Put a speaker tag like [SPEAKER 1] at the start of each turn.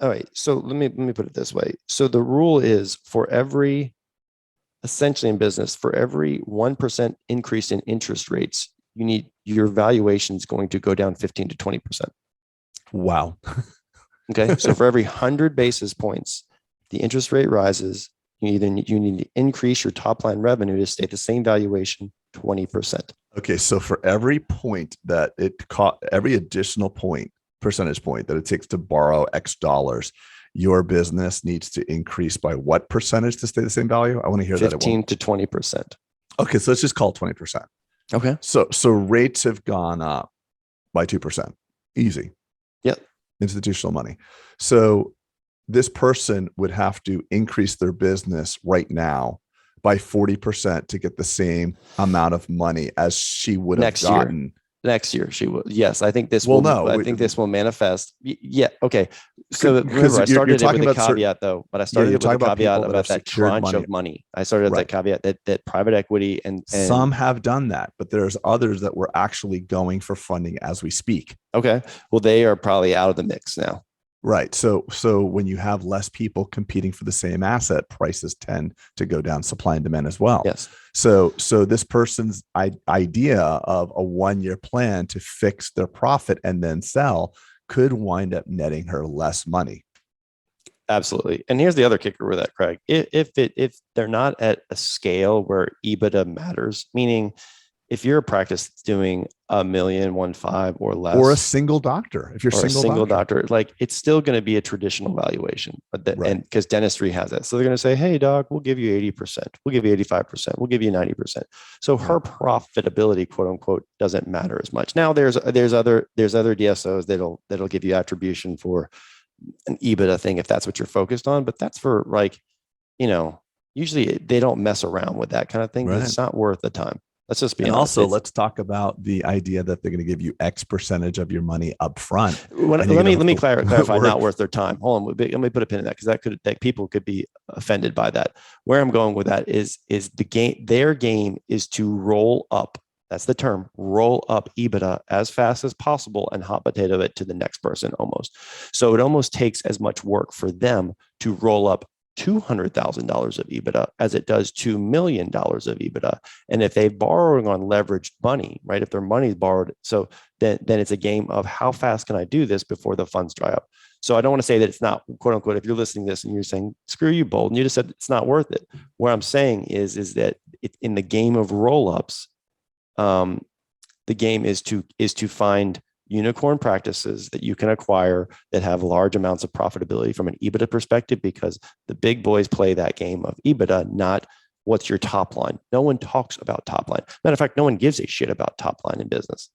[SPEAKER 1] All right. So let me put it this way. So the rule is for every essentially in business, for every 1% increase in interest rates, you need your valuation is going to go down 15 to 20%.
[SPEAKER 2] Wow.
[SPEAKER 1] Okay. So for every 100 basis points, the interest rate rises, you need to increase your top line revenue to stay the same valuation 20%.
[SPEAKER 2] Okay, so for every point that it cost, every additional point, percentage point that it takes to borrow X dollars, your business needs to increase by what percentage to stay the same value? I want to hear that. It won't.
[SPEAKER 1] 15 to 20%.
[SPEAKER 2] Okay, so let's just call it 20%.
[SPEAKER 1] Okay.
[SPEAKER 2] So rates have gone up by 2%. Easy.
[SPEAKER 1] Yep.
[SPEAKER 2] Institutional money. So this person would have to increase their business right now by 40% to get the same amount of money as she would have
[SPEAKER 1] Next year.
[SPEAKER 2] gotten.
[SPEAKER 1] Next year she will. Yes, I think this
[SPEAKER 2] Well,
[SPEAKER 1] will.
[SPEAKER 2] no,
[SPEAKER 1] I think this will manifest. Yeah. Okay. So
[SPEAKER 2] because
[SPEAKER 1] remember, I
[SPEAKER 2] you're
[SPEAKER 1] started it
[SPEAKER 2] talking
[SPEAKER 1] with a
[SPEAKER 2] about certain,
[SPEAKER 1] caveat, though. But I
[SPEAKER 2] yeah,
[SPEAKER 1] started
[SPEAKER 2] you're
[SPEAKER 1] it with a
[SPEAKER 2] talking about
[SPEAKER 1] caveat
[SPEAKER 2] people that
[SPEAKER 1] about
[SPEAKER 2] have
[SPEAKER 1] that
[SPEAKER 2] secured
[SPEAKER 1] tranche
[SPEAKER 2] money.
[SPEAKER 1] of money. I started with that
[SPEAKER 2] Right.
[SPEAKER 1] caveat that private equity and
[SPEAKER 2] Some have done that, but there's others that were actually going for funding as we speak.
[SPEAKER 1] okay. Well, they are probably out of the mix now.
[SPEAKER 2] Right. So when you have less people competing for the same asset, prices tend to go down, supply and demand as well.
[SPEAKER 1] Yes.
[SPEAKER 2] So this person's idea of a 1 year plan to fix their profit and then sell could wind up netting her less money.
[SPEAKER 1] Absolutely. And here's the other kicker with that, Craig. If they're not at a scale where EBITDA matters, meaning if you're a practice that's doing a million, 1.5 or
[SPEAKER 2] Or a
[SPEAKER 1] less,
[SPEAKER 2] single doctor, if you're a
[SPEAKER 1] or a
[SPEAKER 2] single
[SPEAKER 1] single
[SPEAKER 2] doctor.
[SPEAKER 1] doctor, like it's still going to be a traditional valuation, but
[SPEAKER 2] Right.
[SPEAKER 1] and because dentistry has that, so they're going to say, "Hey, doc, we'll give you 80%, we'll give you 85%, we'll give you 90%." So
[SPEAKER 2] Right.
[SPEAKER 1] her profitability, quote unquote, doesn't matter as much. Now, there's other DSOs that'll give you attribution for an EBITDA thing if that's what you're focused on, but that's for like, you know, usually they don't mess around with that kind of thing because
[SPEAKER 2] Right.
[SPEAKER 1] it's not worth the time. Let's just be
[SPEAKER 2] And
[SPEAKER 1] honest.
[SPEAKER 2] also,
[SPEAKER 1] It's
[SPEAKER 2] let's talk about the idea that they're going to give you X percentage of your money up front,
[SPEAKER 1] when,
[SPEAKER 2] and you're
[SPEAKER 1] let
[SPEAKER 2] going
[SPEAKER 1] me
[SPEAKER 2] to have to
[SPEAKER 1] clarify, not
[SPEAKER 2] work.
[SPEAKER 1] worth their time. Hold on, let me put a pin in that because that people could be offended by that. Where I'm going with that is the game. Their game is to roll up. That's the term. Roll up EBITDA as fast as possible and hot potato it to the next person almost. So it almost takes as much work for them to roll up $200,000 of EBITDA as it does $2 million of EBITDA. And if they're borrowing on leveraged money, right? If their money is borrowed, so then it's a game of how fast can I do this before the funds dry up. So I don't want to say that it's not, quote unquote, if you're listening to this and you're saying, screw you, Bold, and you just said it's not worth it. What I'm saying is that in the game of roll-ups, um, the game is to find unicorn practices that you can acquire that have large amounts of profitability from an EBITDA perspective, because the big boys play that game of EBITDA, not what's your top line. No one talks about top line. Matter of fact, no one gives a shit about top line in business.